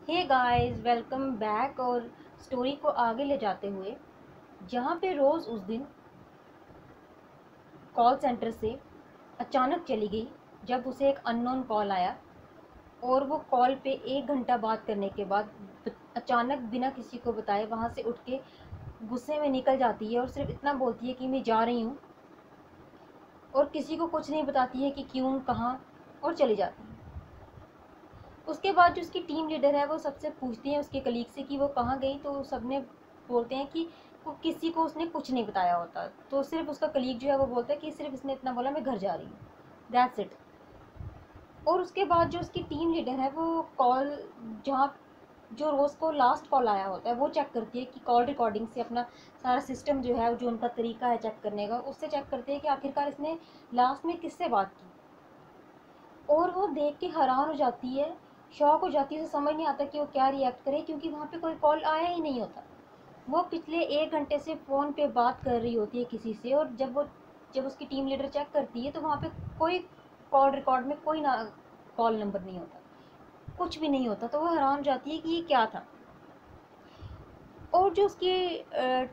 हे guys, welcome back. और story को आगे ले जाते हुए, जहाँ पे रोज़ उस दिन कॉल सेंटर से अचानक चली गई जब उसे एक अननोन कॉल आया। और वो कॉल पे 1 घंटा बात करने के बाद अचानक बिना किसी को बताए वहाँ से उठ के गुस्से में निकल जाती है और सिर्फ इतना बोलती है कि मैं जा रही हूँ, और किसी को कुछ नहीं बताती है कि क्यों, कहाँ, और चली जाती है। उसके बाद जो उसकी टीम लीडर है वो सबसे पूछती है उसके कलीग से कि वो कहाँ गई, तो सबने बोलते हैं कि वो किसी को उसने कुछ नहीं बताया होता। तो सिर्फ उसका कलीग जो है वो बोलता है कि सिर्फ इसने इतना बोला, मैं घर जा रही हूँ, दैट्स इट। और उसके बाद जो उसकी टीम लीडर है वो कॉल, जहाँ जो रोज़ को लास्ट कॉल आया होता है वो चेक करती है कि कॉल रिकॉर्डिंग से अपना सारा सिस्टम जो है, जो उनका तरीका है चेक करने का, उससे चेक करती है कि आखिरकार इसने लास्ट में किससे बात की। और वो देख के हैरान हो जाती है, शॉक हो जाती है, उसे समझ नहीं आता कि वो क्या रिएक्ट करे, क्योंकि वहाँ पे कोई कॉल आया ही नहीं होता। वो पिछले 1 घंटे से फ़ोन पे बात कर रही होती है किसी से, और जब उसकी टीम लीडर चेक करती है तो वहाँ पे कोई कॉल रिकॉर्ड में कोई ना कॉल नंबर नहीं होता, कुछ भी नहीं होता। तो वो हैरान हो जाती है कि ये क्या था। और जो उसकी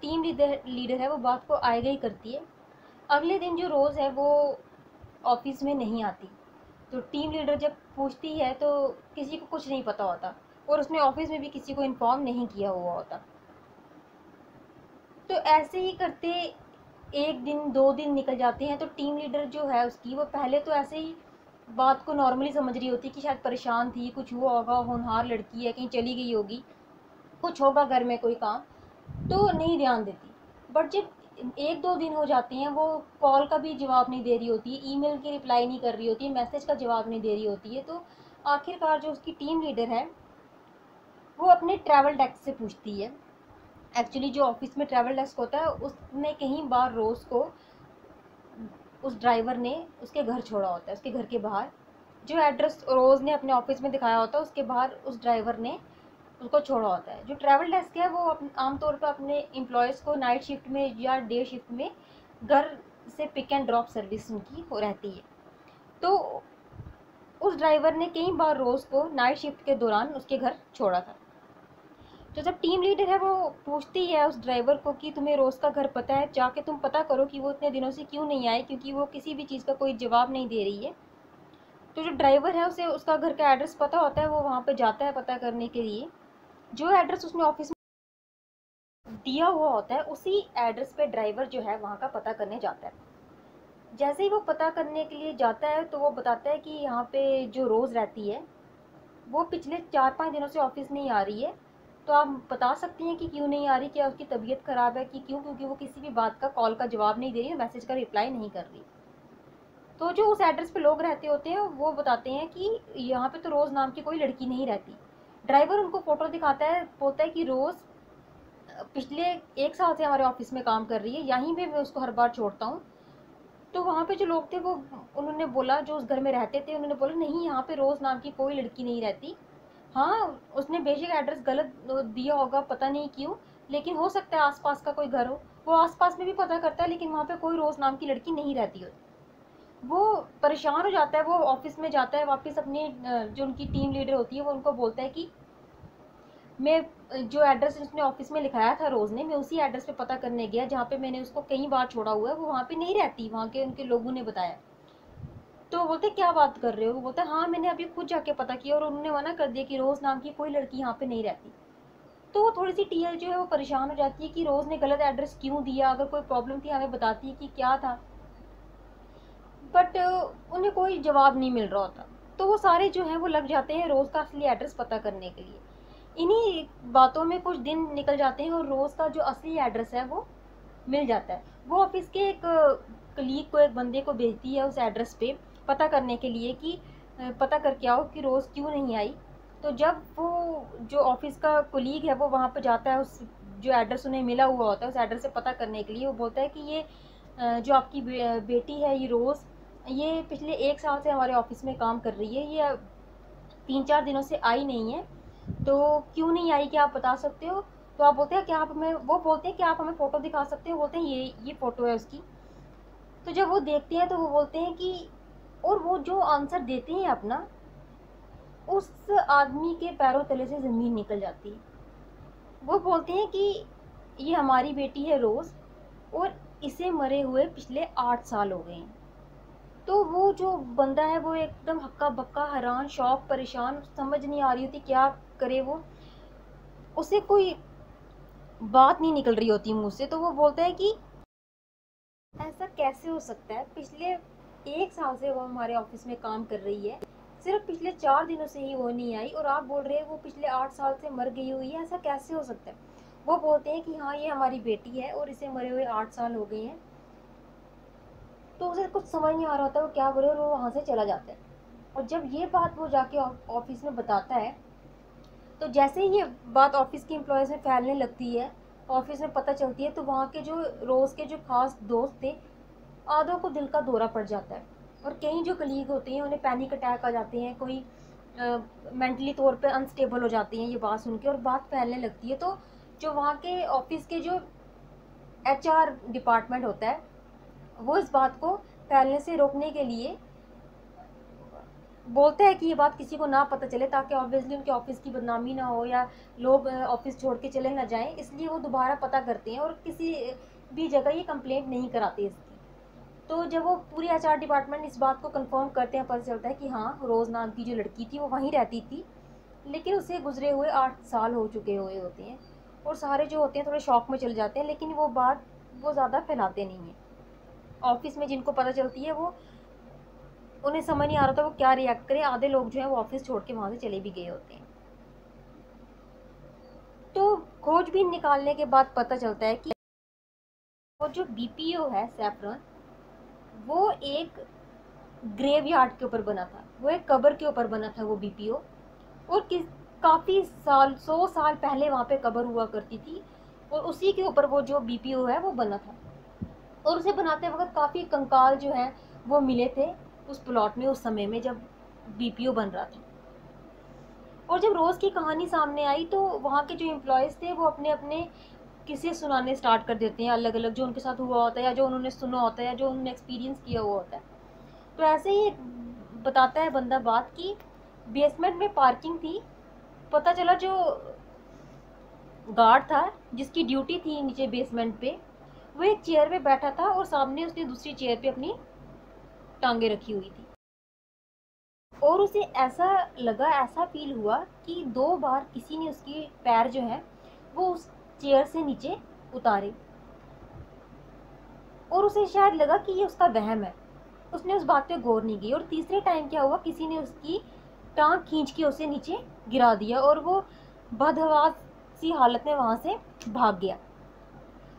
टीम लीडर है वो बात को आगे ही करती है। अगले दिन जो रोज़ है वो ऑफिस में नहीं आती। तो टीम लीडर जब पूछती है तो किसी को कुछ नहीं पता होता, और उसने ऑफिस में भी किसी को इन्फॉर्म नहीं किया हुआ होता। तो ऐसे ही करते 1 दिन 2 दिन निकल जाते हैं। तो टीम लीडर जो है उसकी, वो पहले तो ऐसे ही बात को नॉर्मली समझ रही होती है कि शायद परेशान थी, कुछ हुआ होगा, होनहार लड़की है, कहीं चली गई होगी, कुछ होगा घर में कोई काम, तो नहीं ध्यान देती। बट जब 1 2 दिन हो जाते हैं, वो कॉल का भी जवाब नहीं दे रही होती है, ईमेल की रिप्लाई नहीं कर रही होती है, मैसेज का जवाब नहीं दे रही होती है। तो आखिरकार जो उसकी टीम लीडर है वो अपने ट्रैवल डेस्क से पूछती है। एक्चुअली जो ऑफिस में ट्रैवल डेस्क होता है उसने कहीं बार रोज़ को उस ड्राइवर ने उसके घर छोड़ा होता है, उसके घर के बाहर जो एड्रेस रोज़ ने अपने ऑफिस में दिखाया होता है उसके बाहर उस ड्राइवर ने उसको छोड़ा होता है। जो ट्रैवल डेस्क है वो आमतौर पर अपने एम्प्लॉयज़ को नाइट शिफ्ट में या डे शिफ्ट में घर से पिक एंड ड्रॉप सर्विस उनकी हो रहती है। तो उस ड्राइवर ने कई बार रोज़ को नाइट शिफ्ट के दौरान उसके घर छोड़ा था। तो जब टीम लीडर है वो पूछती है उस ड्राइवर को कि तुम्हें रोज़ का घर पता है, जाके तुम पता करो कि वो इतने दिनों से क्यों नहीं आए, क्योंकि वो किसी भी चीज़ का कोई जवाब नहीं दे रही है। तो जो ड्राइवर है उसे उसका घर का एड्रेस पता होता है, वो वहाँ पे जाता है पता करने के लिए। जो एड्रेस उसने ऑफिस में दिया हुआ होता है उसी एड्रेस पे ड्राइवर जो है वहाँ का पता करने जाता है। जैसे ही वो पता करने के लिए जाता है तो वो बताता है कि यहाँ पे जो रोज़ रहती है वो पिछले 4 5 दिनों से ऑफिस नहीं आ रही है। तो आप बता सकती हैं कि क्यों नहीं आ रही, क्या उसकी तबीयत ख़राब है कि क्यों, क्योंकि वो किसी भी बात का, कॉल का जवाब नहीं दे रही है, मैसेज का रिप्लाई नहीं कर रही। तो जो उस एड्रेस पे लोग रहते होते हैं वो बताते हैं कि यहाँ पे तो रोज़ नाम की कोई लड़की नहीं रहती। ड्राइवर उनको फ़ोटो दिखाता है, बोलता है कि रोज़ पिछले 1 साल से हमारे ऑफिस में काम कर रही है, यहीं पे मैं उसको हर बार छोड़ता हूँ। तो वहाँ पे जो लोग थे वो, उन्होंने बोला, जो उस घर में रहते थे उन्होंने बोला नहीं, यहाँ पे रोज़ नाम की कोई लड़की नहीं रहती। हाँ, उसने बेशक एड्रेस गलत दिया होगा, पता नहीं क्यों, लेकिन हो सकता है आसपास का कोई घर हो। वो आसपास में भी पता करता है लेकिन वहाँ पे कोई रोज़ नाम की लड़की नहीं रहती होती। वो परेशान हो जाता है, वो ऑफिस में जाता है वापस अपने जो उनकी टीम लीडर होती है वो उनको बोलता है कि मैं जो एड्रेस उसने ऑफिस में लिखाया था रोज़ ने, मैं उसी एड्रेस पे पता करने गया जहाँ पे मैंने उसको कई बार छोड़ा हुआ है, वो वहाँ पे नहीं रहती, वहाँ के उनके लोगों ने बताया। तो वो बोलते क्या बात कर रहे हो, वो बोलता है हाँ मैंने अभी खुद जाके पता किया और उन्होंने मना कर दिया कि रोज़ नाम की कोई लड़की यहाँ पे नहीं रहती। तो वो थोड़ी सी टीएल जो है वो परेशान हो जाती है कि रोज़ ने गलत एड्रेस क्यों दिया, अगर कोई प्रॉब्लम थी हमें बताती है कि क्या था। बट उन्हें कोई जवाब नहीं मिल रहा होता। तो वो सारे जो हैं वो लग जाते हैं रोज़ का असली एड्रेस पता करने के लिए। इन्हीं बातों में कुछ दिन निकल जाते हैं और रोज़ का जो असली एड्रेस है वो मिल जाता है। वो ऑफिस के एक कलीग को, एक बंदे को भेजती है उस एड्रेस पे पता करने के लिए कि पता करके आओ कि रोज़ क्यों नहीं आई। तो जब वो जो ऑफिस का कलीग है वो वहाँ पे जाता है, उस जो एड्रेस उन्हें मिला हुआ होता है उस एड्रेस से पता करने के लिए, वो बोलता है कि ये जो आपकी बेटी है ये रोज़, ये पिछले 1 साल से हमारे ऑफिस में काम कर रही है, ये 3 4 दिनों से आई नहीं है, तो क्यों नहीं आई, क्या आप बता सकते हो। तो आप बोलते हैं क्या आप हमें, वो बोलते हैं कि आप हमें फ़ोटो दिखा सकते हो, बोलते हैं ये फ़ोटो है उसकी। तो जब वो देखते हैं तो वो बोलते हैं कि, और वो जो आंसर देते हैं अपना, उस आदमी के पैरों तले से ज़मीन निकल जाती है। वो बोलते हैं कि ये हमारी बेटी है रोज़, और इसे मरे हुए पिछले 8 साल हो गए हैं। तो वो जो बंदा है वो एकदम हक्का बक्का, हैरान, शौक, परेशान, समझ नहीं आ रही होती क्या करे वो। उसे कोई बात नहीं निकल रही होती मुँह से, तो वो बोलता है कि ऐसा कैसे हो सकता है, पिछले 1 साल से वो हमारे ऑफिस में काम कर रही है, सिर्फ पिछले 4 दिनों से ही वो नहीं आई, और आप बोल रहे हैं वो पिछले 8 साल से मर गई हुई है, ऐसा कैसे हो सकता है। वो बोलते हैं कि हाँ ये हमारी बेटी है और इसे मरे हुए 8 साल हो गए हैं। तो उसे कुछ समझ नहीं आ रहा होता वो क्या बोले, और वो वहाँ से चला जाता है। और जब ये बात वो जाके ऑफिस में बताता है, तो जैसे ही ये बात ऑफिस के एम्प्लॉयज़ में फैलने लगती है, ऑफिस में पता चलती है, तो वहाँ के जो रोज़ के जो खास दोस्त थे, आधों को दिल का दौरा पड़ जाता है। और कई जो कलीग होते हैं उन्हें पैनिक अटैक आ जाते हैं, कोई मेंटली तौर पे अनस्टेबल हो जाती हैं ये बात सुन के, और बात फैलने लगती है। तो जो वहाँ के ऑफिस के जो HR डिपार्टमेंट होता है, वो इस बात को फैलने से रोकने के लिए बोलता है कि ये बात किसी को ना पता चले, ताकि ऑब्वियसली उनके ऑफिस की बदनामी ना हो या लोग ऑफिस छोड़ के चले ना जाएं, इसलिए वो दोबारा पता करते हैं और किसी भी जगह ये कंप्लेंट नहीं कराते इसकी। तो जब वो पूरी HR डिपार्टमेंट इस बात को कंफर्म करते हैं, पता चलता है कि हाँ रोज़ नाम की जो लड़की थी वो वहीं रहती थी, लेकिन उसे गुजरे हुए 8 साल हो चुके हुए होते हैं। और सारे जो होते हैं थोड़े शौक में चले जाते हैं, लेकिन वो बात वो ज़्यादा फैलाते नहीं हैं। ऑफिस में जिनको पता चलती है वो, उन्हें समझ नहीं आ रहा था वो क्या रिएक्ट करें। आधे लोग जो है वो ऑफिस छोड़ के वहाँ से चले भी गए होते हैं। तो खोजबीन निकालने के बाद पता चलता है कि वो जो BPO है सैफरन, वो एक ग्रेवयार्ड के ऊपर बना था, वो एक कब्र के ऊपर बना था वो BPO। और काफ़ी साल, 100 साल पहले वहाँ पे कब्र हुआ करती थी, और उसी के ऊपर वो जो BPO है वो बना था। और उसे बनाते वक्त काफ़ी कंकाल जो है वो मिले थे उस प्लॉट में, उस समय में जब BPO बन रहा था। और जब रोज़ की कहानी सामने आई, तो वहाँ के जो एम्प्लॉयज़ थे वो अपने अपने किस्से सुनाने स्टार्ट कर देते हैं, अलग अलग, जो उनके साथ हुआ होता है या जो उन्होंने सुना होता है या जो उन्होंने एक्सपीरियंस किया हुआ होता है। तो ऐसे ही बताता है बंदा बात की, बेसमेंट में पार्किंग थी। पता चला जो गार्ड था जिसकी ड्यूटी थी नीचे बेसमेंट पे, वो एक चेयर पे बैठा था और सामने उसने दूसरी चेयर पे अपनी टांगे रखी हुई थी। और उसे ऐसा लगा, ऐसा फील हुआ कि 2 बार किसी ने उसके पैर जो है वो उस चेयर से नीचे उतारे, और उसे शायद लगा कि ये उसका वहम है। उसने उस बात पे गौर नहीं की, और तीसरे टाइम क्या हुआ, किसी ने उसकी टांग खींच के उसे नीचे गिरा दिया, और वो बदहवास सी हालत में वहाँ से भाग गया।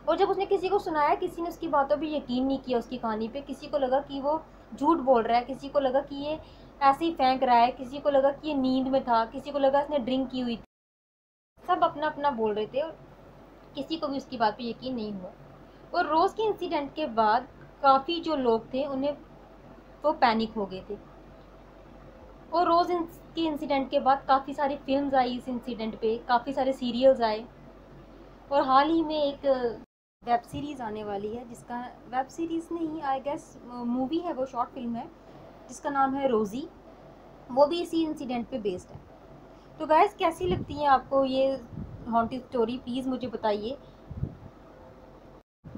और जब उसने किसी को सुनाया, किसी ने उसकी बातों पे यकीन नहीं किया, उसकी कहानी पे। किसी को लगा कि वो झूठ बोल रहा है, किसी को लगा कि ये ऐसे ही फेंक रहा है, किसी को लगा कि ये नींद में था, किसी को लगा इसने ड्रिंक की हुई थी। सब अपना अपना बोल रहे थे, और किसी को भी उसकी बात पे यकीन नहीं हुआ। और रोज़ के इंसिडेंट के बाद काफ़ी जो लोग थे उन्हें वो पैनिक हो गए थे। और रोज़ के इंसिडेंट के बाद काफ़ी सारी फिल्म्स आई इस इंसिडेंट पे, काफ़ी सारे सीरियल्स आए, और हाल ही में एक वेब सीरीज़ आने वाली है, जिसका, वेब सीरीज़ नहीं, आई गेस मूवी है, वो शॉर्ट फिल्म है, जिसका नाम है रोज़ी। वो भी इसी इंसिडेंट पे बेस्ड है। तो गाइस, कैसी लगती है आपको ये हॉन्टेड स्टोरी, प्लीज़ मुझे बताइए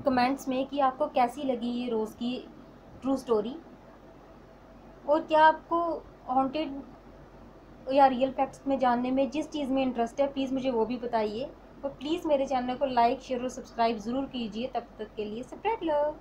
कमेंट्स में कि आपको कैसी लगी ये रोज़ की ट्रू स्टोरी। और क्या आपको हॉन्टेड या रियल फैक्ट्स में जानने में जिस चीज़ में इंटरेस्ट है, प्लीज़ मुझे वो भी बताइए। और प्लीज़ मेरे चैनल को लाइक, शेयर और सब्सक्राइब ज़रूर कीजिए। तब तक के लिए स्प्रेड लव।